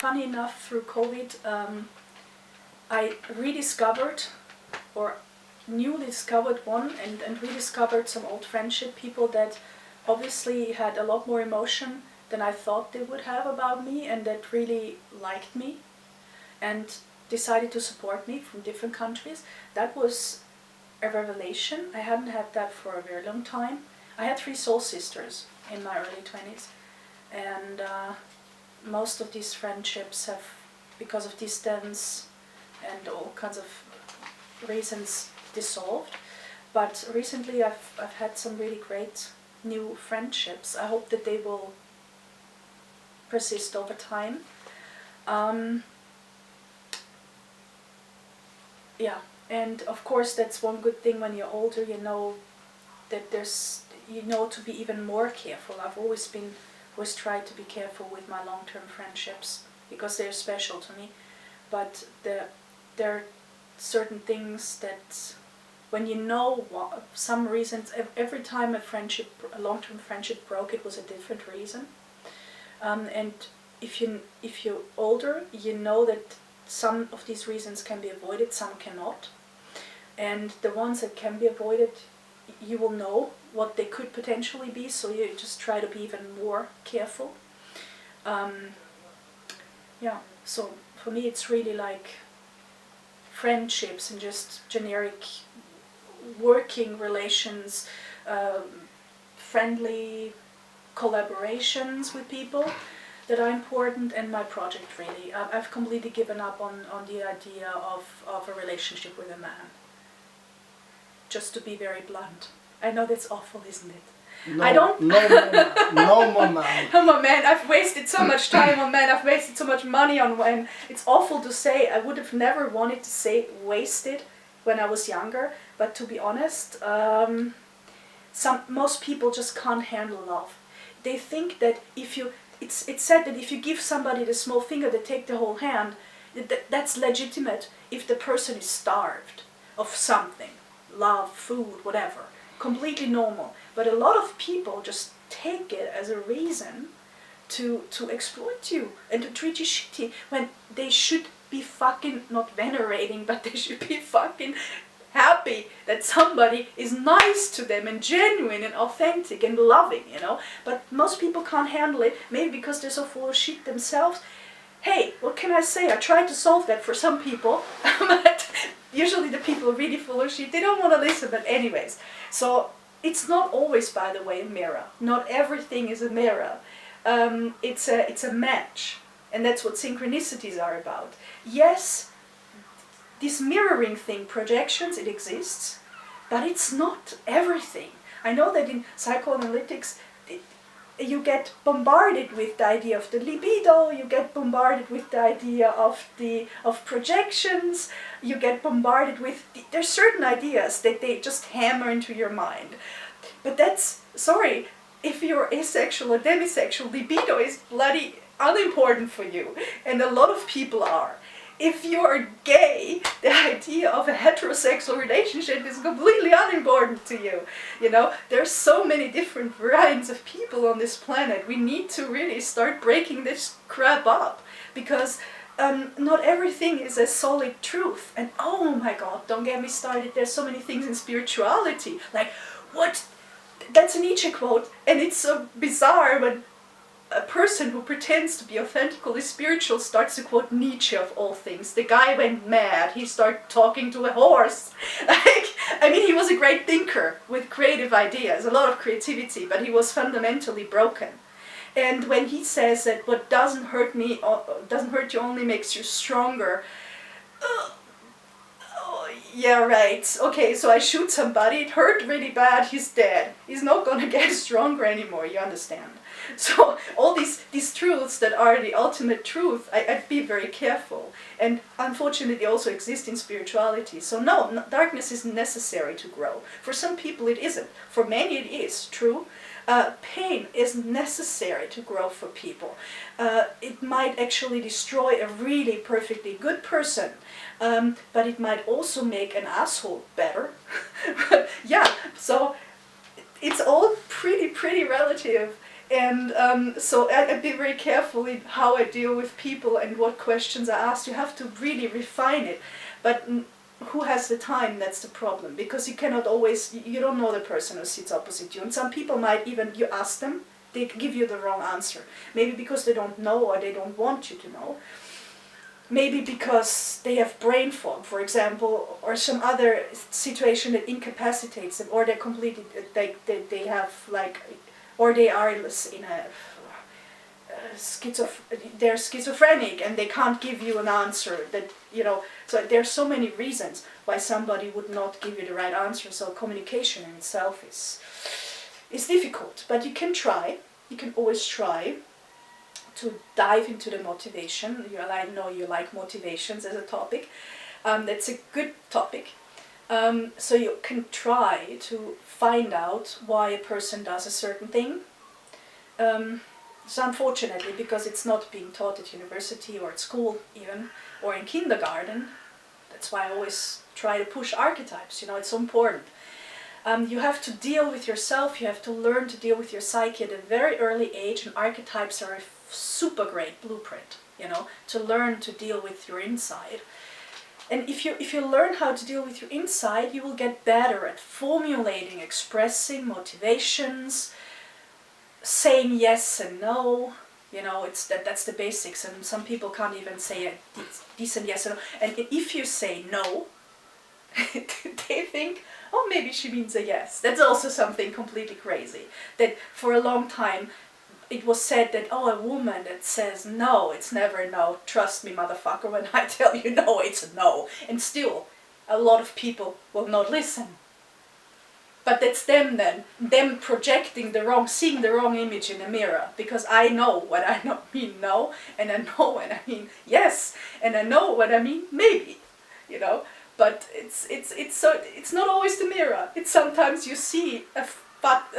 funny enough, through COVID, I rediscovered, or newly discovered one, and rediscovered some old friendship people that obviously had a lot more emotion than I thought they would have about me, and that really liked me and decided to support me from different countries. That was a revelation. I hadn't had that for a very long time. I had 3 soul sisters in my early 20s, and most of these friendships have, because of distance and all kinds of reasons, dissolved. But recently I've had some really great new friendships. I hope that they will persist over time. Yeah, and of course that's one good thing when you're older, you know that to be even more careful. I've always tried to be careful with my long-term friendships because they're special to me. But there are certain things that, when you know some reasons, every time a long-term friendship broke, it was a different reason. And if you're older, you know that some of these reasons can be avoided, some cannot. And the ones that can be avoided, you will know what they could potentially be, so you just try to be even more careful. Yeah, so for me it's really like friendships and just generic working relations, friendly collaborations with people that are important, and my project really. I've completely given up on the idea of a relationship with a man. Just to be very blunt. I know that's awful, isn't it? No, I don't... no more man. I'm a man. I've wasted so much time on men. I've wasted so much money on men. It's awful to say. I would have never wanted to say wasted when I was younger. But to be honest, most people just can't handle love. They think that it's said that if you give somebody the small finger, they take the whole hand. That's legitimate if the person is starved of something, love, food, whatever. Completely normal. But a lot of people just take it as a reason to exploit you and to treat you shitty, when they should be fucking not venerating, but they should be fucking happy that somebody is nice to them and genuine and authentic and loving, you know. But most people can't handle it, maybe because they're so full of shit themselves. Hey, what can I say? I tried to solve that for some people, but usually the people are really full of shit. They don't want to listen, but anyways. So it's not always, by the way, a mirror. Not everything is a mirror. It's a match, and that's what synchronicities are about. Yes, this mirroring thing, projections, it exists, but it's not everything. I know that in psychoanalytics, you get bombarded with the idea of the libido, you get bombarded with the idea of projections, you get bombarded with, there's certain ideas that they just hammer into your mind. But that's, sorry, if you're asexual or demisexual, libido is bloody unimportant for you, and a lot of people are. If you're gay, the idea of a heterosexual relationship is completely unimportant to you. You know, there's so many different varieties of people on this planet. We need to really start breaking this crap up, because not everything is a solid truth. And oh my God, don't get me started. There's so many things in spirituality. Like, what? That's a Nietzsche quote, and it's so bizarre when a person who pretends to be authentically spiritual starts to quote Nietzsche of all things. The guy went mad. He started talking to a horse. I mean, he was a great thinker with creative ideas, a lot of creativity, but he was fundamentally broken. And when he says that what doesn't hurt you only makes you stronger, yeah, right. Okay, so I shoot somebody, it hurt really bad, he's dead. He's not gonna get stronger anymore, you understand? So all these truths that are the ultimate truth, I'd be very careful. And unfortunately they also exist in spirituality. So no, darkness isn't necessary to grow. For some people it isn't. For many it is, true. Pain is necessary to grow for people. It might actually destroy a really perfectly good person, but it might also make an asshole better. Yeah, so it's all pretty relative. And so I'd be very careful in how I deal with people and what questions I ask. You have to really refine it. But who has the time? That's the problem. Because you cannot always, you don't know the person who sits opposite you. And some people might even, you ask them, they give you the wrong answer. Maybe because they don't know or they don't want you to know. Maybe because they have brain fog, for example, or some other situation that incapacitates them, or they're completely, they have like, or they are in a they're schizophrenic and they can't give you an answer that, you know, so there's so many reasons why somebody would not give you the right answer. So communication in itself is difficult, but you can try. You can always try to dive into the motivation. I know you like motivations as a topic. That's a good topic. So you can try to find out why a person does a certain thing. So unfortunately, because it's not being taught at university or at school even, or in kindergarten, that's why I always try to push archetypes, you know, it's so important. You have to deal with yourself, you have to learn to deal with your psyche at a very early age, and archetypes are a super great blueprint, you know, to learn to deal with your inside. And if you learn how to deal with your inside, you will get better at formulating, expressing motivations, saying yes and no, you know, that's the basics, and some people can't even say a decent yes and no. And if you say no, they think, oh, maybe she means a yes. That's also something completely crazy. That for a long time it was said that, oh, a woman that says no, it's never no. Trust me, motherfucker, when I tell you no, it's a no. And still, a lot of people will not listen. But that's them then, them projecting the wrong, seeing the wrong image in the mirror. Because I know what I mean no, and I know when I mean yes, and I know what I mean maybe, you know. But it's not always the mirror. It's sometimes you see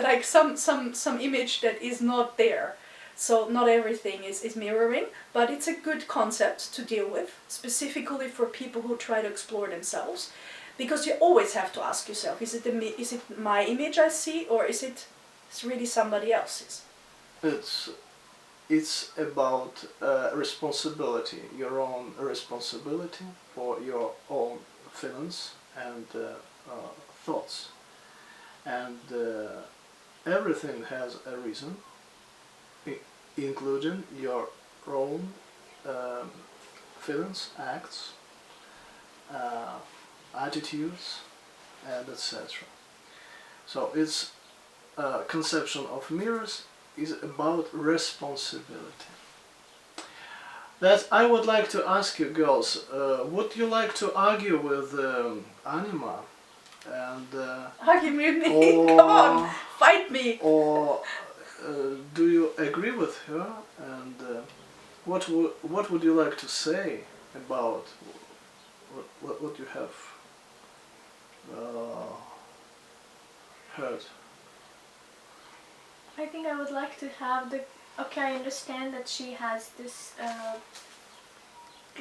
like some image that is not there. So not everything is mirroring, but it's a good concept to deal with, specifically for people who try to explore themselves. Because you always have to ask yourself, is it my image I see, or is it really somebody else's? It's about responsibility, your own responsibility for your own feelings and thoughts. And everything has a reason, including your own feelings, acts, attitudes, and etc. So its conception of mirrors is about responsibility. That I would like to ask you girls, would you like to argue with Anima? And argue with me? Come on, fight me! Or do you agree with her? And what would you like to say about what you have heard? I think I would like to have the... Okay, I understand that she has this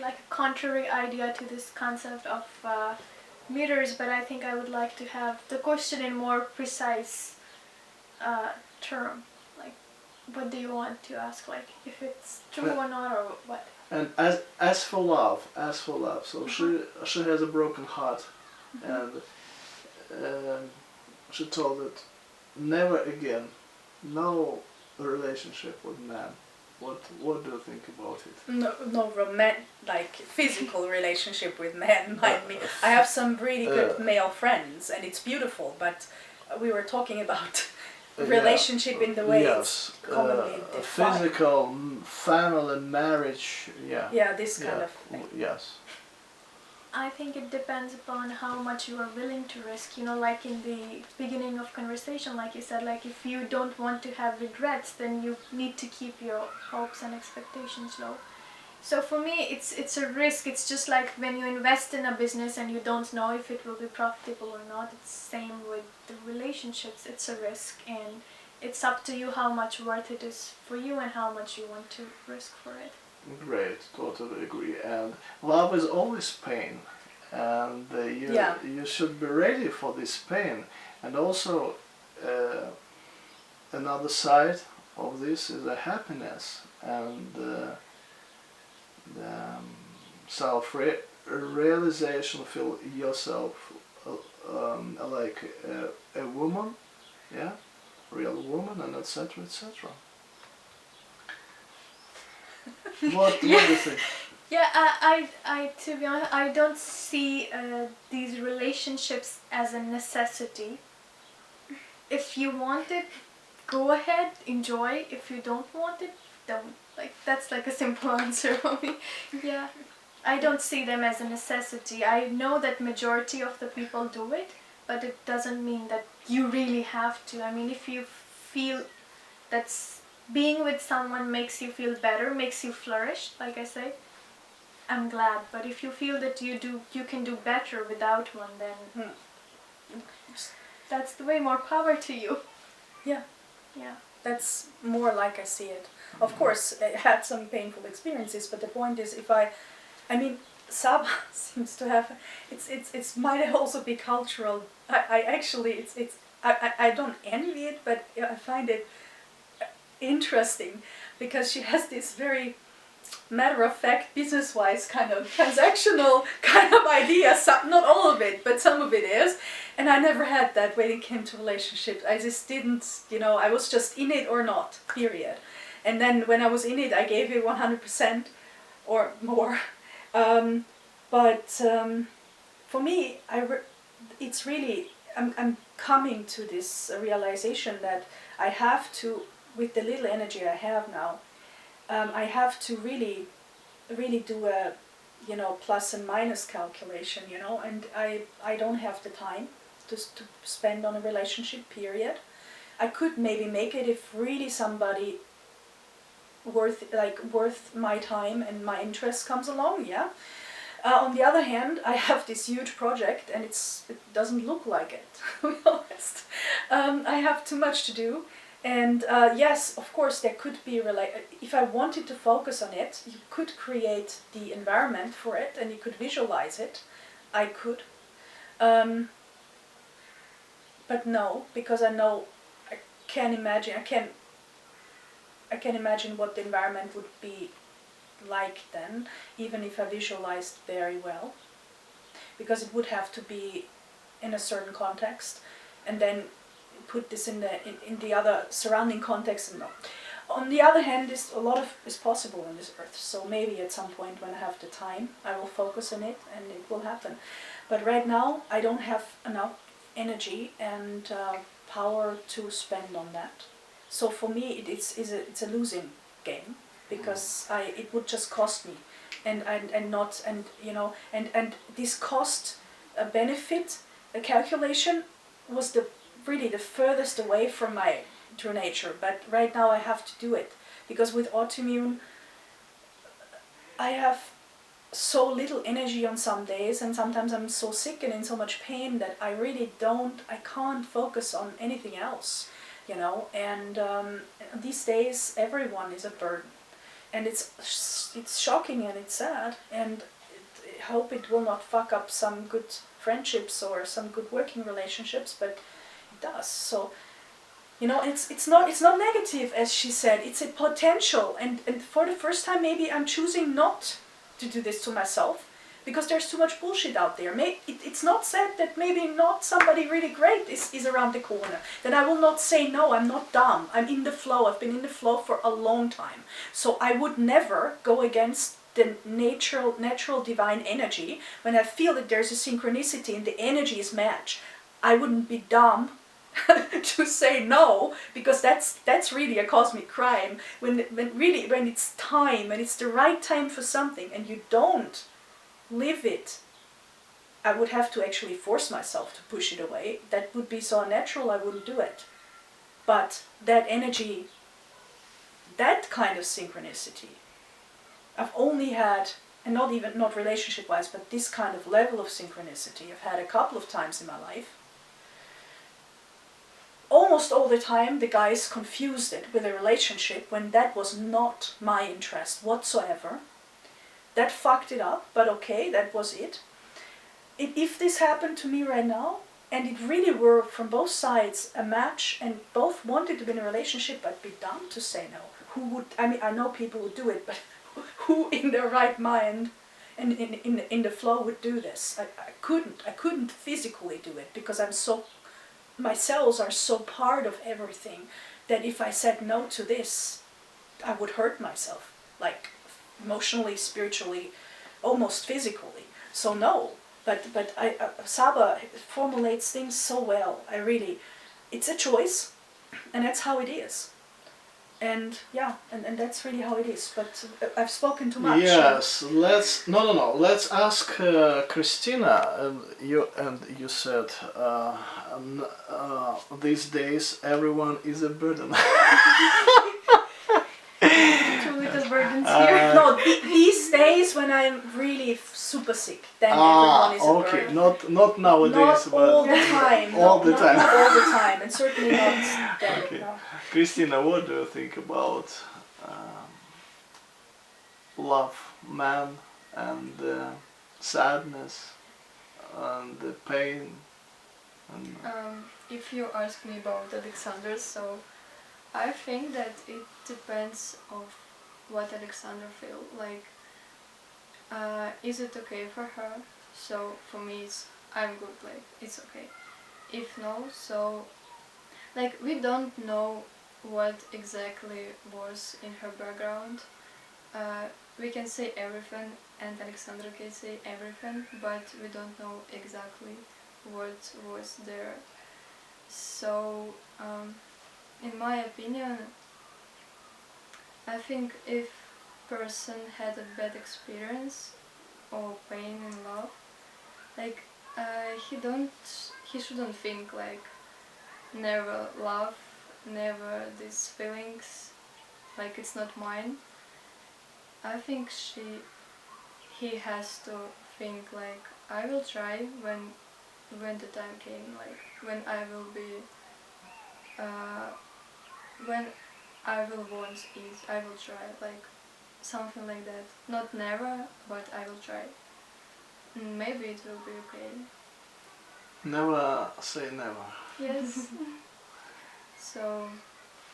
like a contrary idea to this concept of mirrors, but I think I would like to have the question in more precise term. Like, what do you want to ask? Like, if it's true or not, or what? And as for love, so she has a broken heart, and she told that never again, no relationship with man. What do you think about it? No like physical relationship with men. I have some really good male friends, and it's beautiful. But we were talking about relationship in the way it's commonly defined. Physical, family, marriage. Yeah, this kind of thing. Yes. I think it depends upon how much you are willing to risk. You know, like in the beginning of conversation, like you said, like if you don't want to have regrets, then you need to keep your hopes and expectations low. So for me, it's a risk. It's just like when you invest in a business and you don't know if it will be profitable or not. It's the same with the relationships. It's a risk, and it's up to you how much worth it is for you and how much you want to risk for it. Great, totally agree. And love is always pain, and you should be ready for this pain. And also another side of this is the happiness and the self-realization. Feel yourself like a woman, yeah, real woman, and etc. etc. What do you think? Yeah, I to be honest, I don't see these relationships as a necessity. If you want it, go ahead, enjoy. If you don't want it, don't. Like, that's like a simple answer for me. Yeah, I don't see them as a necessity. I know that majority of the people do it, but it doesn't mean that you really have to. I mean, if you feel that's being with someone makes you feel better, makes you flourish, like I say, I'm glad. But if you feel that you can do better without one, then that's the way. More power to you. Yeah. Yeah. That's more like I see it. Of course, I had some painful experiences, but the point is, I mean, Saba seems to have, it's might also be cultural. I actually, I don't envy it, but I find it interesting because she has this very matter-of-fact, business-wise kind of transactional kind of idea. Not all of it, but some of it is. And I never had that when it came to relationships. I just didn't, I was just in it or not, period. And then when I was in it, I gave it 100% or more. But for me, it's really, I'm coming to this realization that I have to, with the little energy I have now, I have to really do a, plus and minus calculation, and I don't have the time to spend on a relationship, period. I could maybe make it if really somebody worth my time and my interest comes along, yeah. On the other hand, I have this huge project and it doesn't look like it, to be honest. I have too much to do. And yes, of course, there could be, if I wanted to focus on it, you could create the environment for it and you could visualize it. I could. But no, because I know, I can imagine what the environment would be like then, even if I visualized very well. Because it would have to be in a certain context, and then put this in the other surrounding context. And on the other hand, a lot is possible on this earth. So maybe at some point when I have the time, I will focus on it and it will happen. But right now, I don't have enough energy and power to spend on that. So for me, it's a losing game, because it would just cost me, and this cost benefit calculation was really the furthest away from my true nature. But right now I have to do it, because with autoimmune I have so little energy on some days, and sometimes I'm so sick and in so much pain that I can't focus on anything else, and these days everyone is a burden, and it's shocking and it's sad, and I hope it will not fuck up some good friendships or some good working relationships, but it does. So it's not negative, as she said, it's a potential, and for the first time maybe I'm choosing not to do this to myself, because there's too much bullshit out there. It's not said that maybe not somebody really great is around the corner. Then I will not say no, I'm not dumb. I'm in the flow. I've been in the flow for a long time. So I would never go against the natural divine energy when I feel that there's a synchronicity and the energy is matched. I wouldn't be dumb to say no, because that's really a cosmic crime when it's time and it's the right time for something and you don't live it. I would have to actually force myself to push it away. That would be so unnatural, I wouldn't do it. But that energy, that kind of synchronicity, I've only had, and not relationship wise, but this kind of level of synchronicity I've had a couple of times in my life. Almost all the time the guys confused it with a relationship when that was not my interest whatsoever. That fucked it up, but okay, that was it. If this happened to me right now, And it really were, from both sides, a match, and both wanted to be in a relationship, but be dumb to say no. Who would, I mean, I know people would do it, but who in their right mind and in the flow would do this? I couldn't physically do it, because my cells are so part of everything, that if I said no to this, I would hurt myself, like emotionally, spiritually, almost physically. So no. But Saba formulates things so well. It's a choice, and that's how it is. And yeah, and that's really how it is. But I've spoken too much. Yes, let's ask Christina. You said these days everyone is a burden. Two little burdens here. No, these days when I'm really super sick, then everyone is a burden. Not nowadays, not but all the time. all the time. Not all the time, and certainly not then. Okay. No. Christina, what do you think about love, man, and sadness, and the pain? And If you ask me about Alexander, so I think that it depends of what Alexander feel. Like, is it okay for her? So for me, I'm good. Like, it's okay. If no, so like we don't know what exactly was in her background. We can say everything, and Alexandra can say everything, but we don't know exactly what was there. So, in my opinion, I think if person had a bad experience or pain in love, like he shouldn't think like never love, never these feelings, like it's not mine. I think he has to think like I will try when the time came, like when I will be when I will want it, I will try, like something like that. Not never, but I will try. Maybe it will be okay. never say never. Yes. So,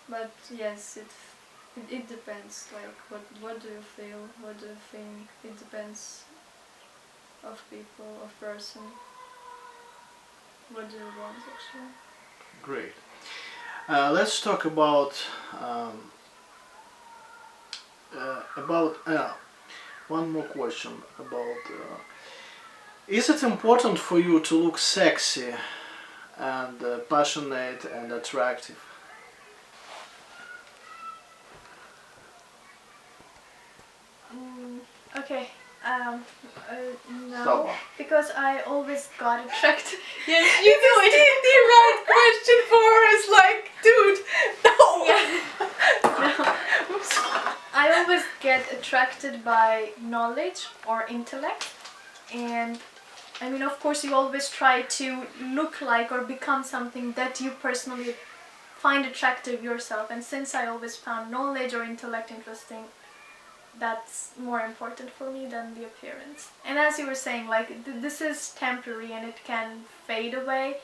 but yes, it depends. Like, what do you feel? What do you think? It depends of people, of person. What do you want actually? Great. Let's talk about one more question about. Is it important for you to look sexy and passionate and attractive? Okay. No, Stop. because I always got attracted. Yes, you do it. The right question for us, like, dude, no. No. I always get attracted by knowledge or intellect, and I mean, of course, you always try to look like or become something that you personally find attractive yourself. And since I always found knowledge or intellect interesting, that's more important for me than the appearance. And as you were saying, like this is temporary and it can fade away.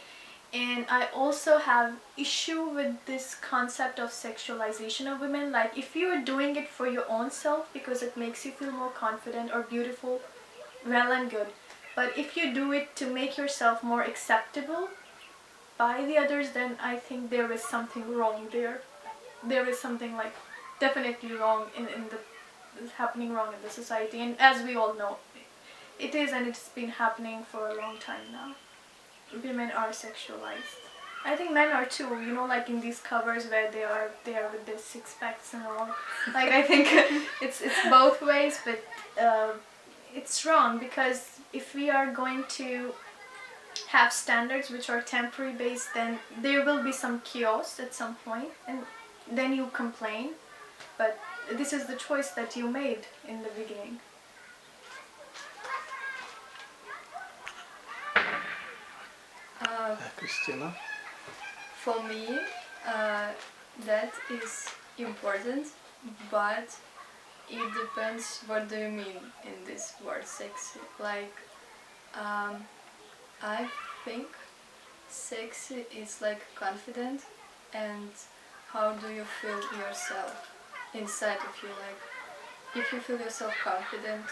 And I also have issue with this concept of sexualization of women. Like if you are doing it for your own self because it makes you feel more confident or beautiful, well and good. But if you do it to make yourself more acceptable by the others, then I think there is something wrong there. There is something like definitely wrong in the happening wrong in the society. And as we all know, it is, and it's been happening for a long time now. Women are sexualized. I think men are too, you know, like in these covers where they are with their six packs and all. Like I think it's both ways, but it's wrong, because if we are going to have standards which are temporary based, then there will be some chaos at some point, and then you complain. But this is the choice that you made in the beginning. Christina? For me, that is important, but it depends what do you mean in this word sexy. Like, I think Sexy is like confident, and how do you feel yourself inside of you? Like, if you feel yourself confident,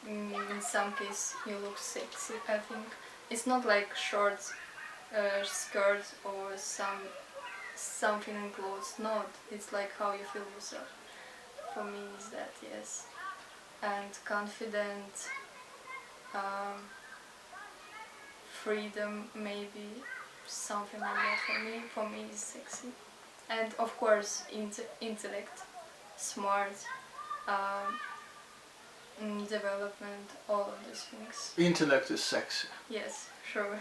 in some case you look sexy. I think it's not like short skirts or something in clothes. No, it's like how you feel yourself. For me, is that, yes. And confident, freedom, maybe something like that for me. For me, is sexy. And of course, intellect, smart, development, all of these things. Intellect is sexy. Yes, sure.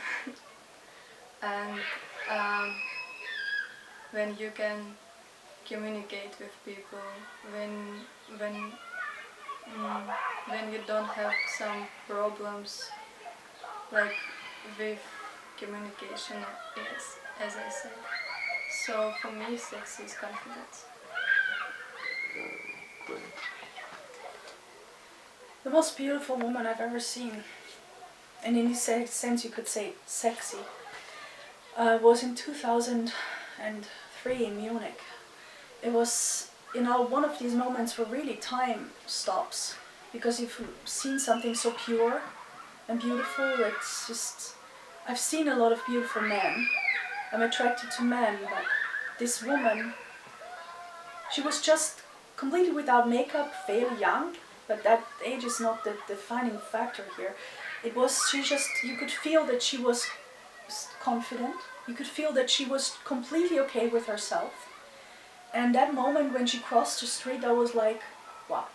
And when you can communicate with people, when you don't have some problems like with communication, yes, as I said. So for me, sex is confidence. Brilliant. The most beautiful woman I've ever seen, and in this sense you could say sexy, was in 2003 in Munich. It was, one of these moments where really time stops, because you've seen something so pure and beautiful. It's just, I've seen a lot of beautiful men. I'm attracted to men, but this woman, she was just completely without makeup, very young, but that age is not the defining factor here. It was, you could feel that she was confident, you could feel that she was completely okay with herself. And that moment when she crossed the street, I was like, wow.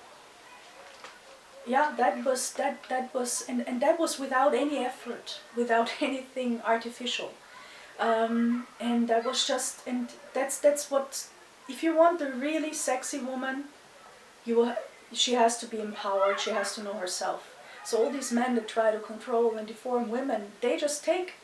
Yeah, that was, and that was without any effort, without anything artificial. And that was just, and that's what, if you want a really sexy woman, she has to be empowered, she has to know herself. So all these men that try to control and deform women, they take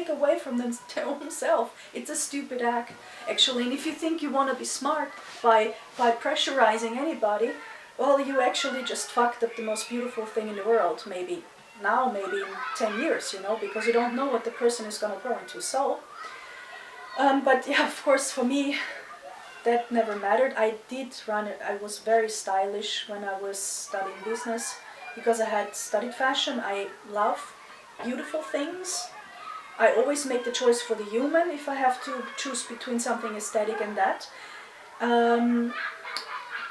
away from them their own self. It's a stupid act, actually. And if you think you want to be smart by pressurizing anybody, well, you actually just fucked up the most beautiful thing in the world, maybe now, maybe in 10 years, because you don't know what the person is going to grow into. So, but yeah, of course, for me, that never mattered. I was very stylish when I was studying business, because I had studied fashion. I love beautiful things. I always make the choice for the human if I have to choose between something aesthetic and that.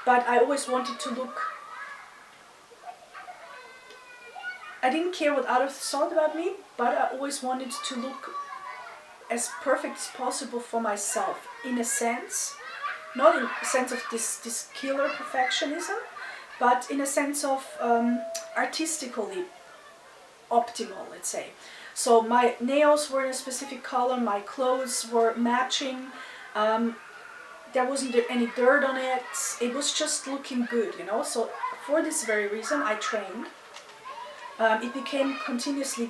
But I always wanted to look, I didn't care what others thought about me, but I always wanted to look as perfect as possible for myself, in a sense. Not in a sense of this killer perfectionism, but in a sense of artistically optimal, let's say. So my nails were in a specific color, my clothes were matching, there wasn't any dirt on it, it was just looking good, So for this very reason I trained. It became continuously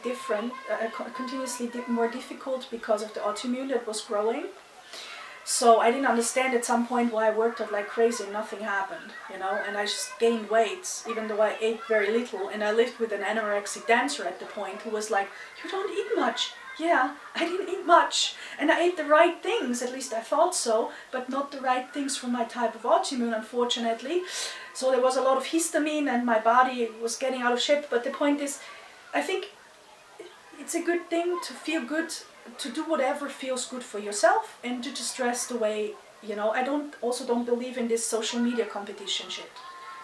more difficult because of the autoimmune that was growing. So I didn't understand at some point why I worked out like crazy and nothing happened, and I just gained weight, even though I ate very little. And I lived with an anorexic dancer at the point who was like, "You don't eat much." Yeah, I didn't eat much. And I ate the right things, at least I thought so, but not the right things for my type of autoimmune, unfortunately. So there was a lot of histamine and my body was getting out of shape. But the point is, I think it's a good thing to feel good, to do whatever feels good for yourself, and to just dress the way, I don't believe in this social media competition shit,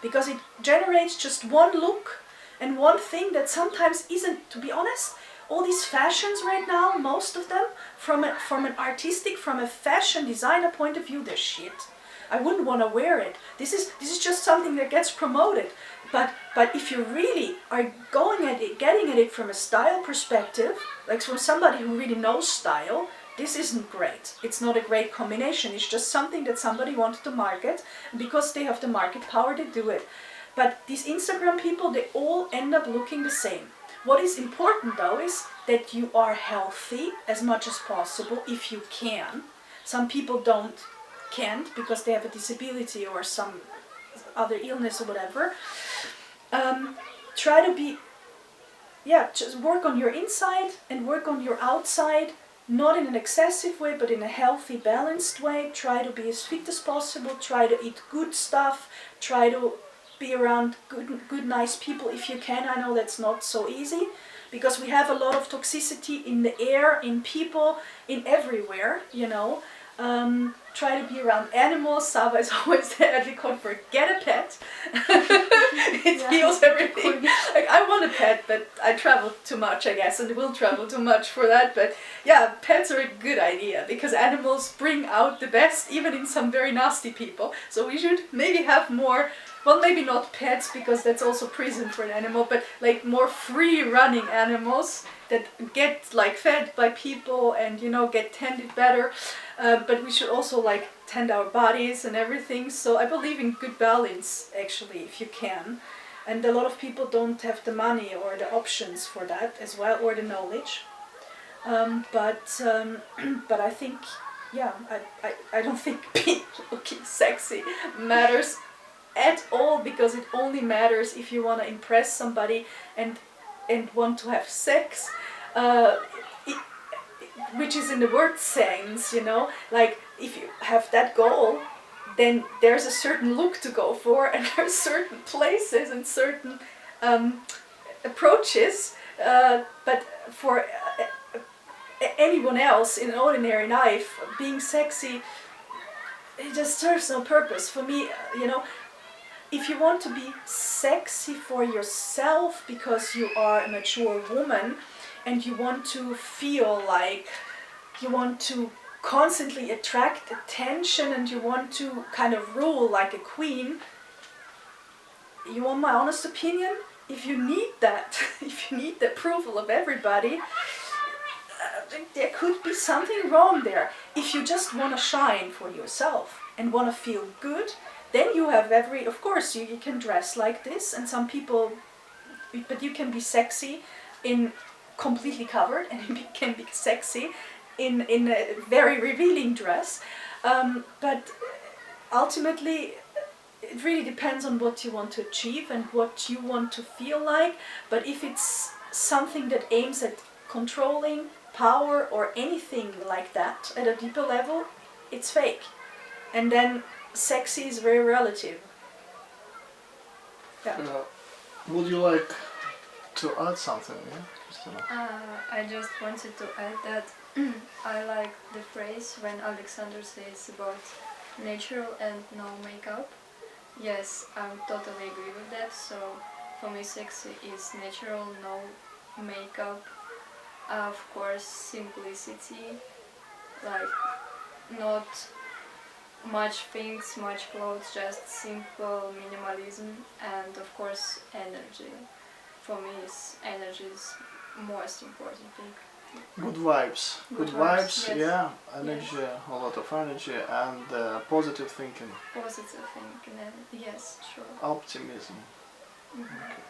because it generates just one look and one thing that sometimes isn't, to be honest. All these fashions right now, most of them, from a fashion designer point of view, they're shit. I wouldn't want to wear it. This is just something that gets promoted. But if you really are getting at it from a style perspective, like from somebody who really knows style, this isn't great. It's not a great combination. It's just something that somebody wanted to market, and because they have the market power, they do it. But these Instagram people, they all end up looking the same. What is important though is that you are healthy as much as possible if you can. Some people can't because they have a disability or some other illness or whatever. Try to be just work on your inside and work on your outside, not in an excessive way, but in a healthy, balanced way. Try to be as fit as possible, try to eat good stuff, try to be around good, nice people if you can. I know that's not so easy, because we have a lot of toxicity in the air, in people, in everywhere, you know. Try to be around animals. Saba is always there. We can't forget a pet. It heals everything. Like, I want a pet, but I travel too much, I guess, and will travel too much for that. But yeah, pets are a good idea, because animals bring out the best, even in some very nasty people. So we should maybe have more, well, maybe not pets, because that's also prison for an animal, but like more free running animals that get like fed by people and, you know, get tended better. But we should also like tend our bodies and everything. So I believe in good balance, actually, if you can. And a lot of people don't have the money or the options for that as well, or the knowledge. But I think, yeah, I don't think being looking sexy matters at all, because it only matters if you want to impress somebody and want to have sex. Which is in the word sense, you know, like if you have that goal, then there's a certain look to go for, and there's certain places and certain approaches, but for anyone else in ordinary life, being sexy, it just serves no purpose. For me, you know, if you want to be sexy for yourself because you are a mature woman, and you want to feel like you want to constantly attract attention, and you want to kind of rule like a queen, you want my honest opinion? If you need that, if you need the approval of everybody, there could be something wrong there. If you just want to shine for yourself and want to feel good, then you have of course you can dress like this, and some people, but you can be sexy in completely covered, and you can be sexy in a very revealing dress. But ultimately, it really depends on what you want to achieve and what you want to feel like. But if it's something that aims at controlling power or anything like that at a deeper level, it's fake. And then sexy is very relative. Yeah. Would you like to add something? Yeah? I just wanted to add that I like the phrase when Alexander says about natural and no makeup. Yes, I totally agree with that. So for me, sexy is natural, no makeup. Of course, simplicity, like not much things, much clothes, just simple minimalism, and of course energy. For me, energy is most important thing. Good vibes. Good vibes, yes. Yeah. Energy, a lot of energy, and positive thinking. Positive thinking, and yes, sure. Optimism. Mm-hmm. Okay.